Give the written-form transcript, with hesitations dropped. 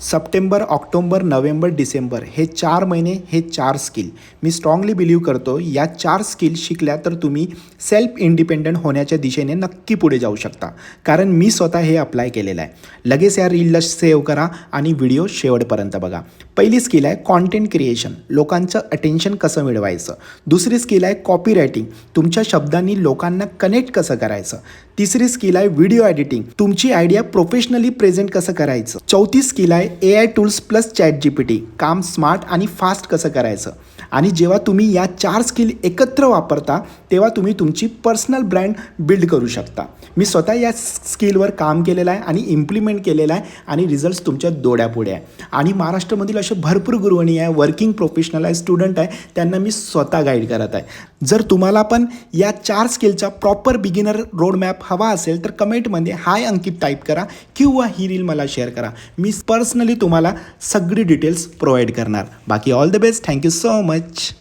September, October, November, December हे 4 महिने, हे 4 स्किल मी स्ट्रॉंगली बिलीव्ह करतो. या 4 स्किल शिकल्या तर तुम्ही सेल्फ इंडिपेंडंट होण्याच्या दिशेने नक्की पुढे जाऊ शकता. कारण मी स्वतः हे अप्लाय केलेलं आहे. लगेच या रीलला सेव्ह करा आणि व्हिडिओ शेवटपर्यंत बघा. पहिली स्किल आहे कॉन्टेंट क्रिएशन, लोकांचं अटेन्शन कसं मिळवायचं. दुसरी स्किल आहे कॉपी रायटिंग, तुमच्या शब्दांनी लोकांना कनेक्ट कसं करायचं. तिसरी स्किल आहे व्हिडिओ एडिटिंग, तुमची आयडिया प्रोफेशनली प्रेझेंट कसं करायचं. चौथी स्किल आहे AI टूल्स प्लस ChatGPT, काम स्मार्ट आणि फास्ट कसं करायचं. आणि जेव्हा तुम्ही या 4 स्किल एकत्र वापरता तेव्हा तुम्ही तुमची पर्सनल ब्रँड बिल्ड करू शकता. मी स्वतः या स्किलवर काम केलेलं आहे आणि इम्प्लिमेंट केलेलं आहे आणि रिझल्ट्स तुमच्या डोळ्यापुढे आहे. आणि महाराष्ट्रामधील असे भरपूर गृहिणी आहे, वर्किंग प्रोफेशनल आहे, स्टुडंट आहे, त्यांना मी स्वतः गाईड करत आहे. जर तुम्हाला पण या 4 स्किलचा प्रॉपर बिगिनर रोडमॅप हवा असेल तर कमेंटमध्ये हाय अंकित टाईप करा किंवा ही रील मला शेअर करा. मी पर्सनली तुम्हाला सगळी डिटेल्स प्रोव्हाइड करणार. बाकी all the best. Thank you so much.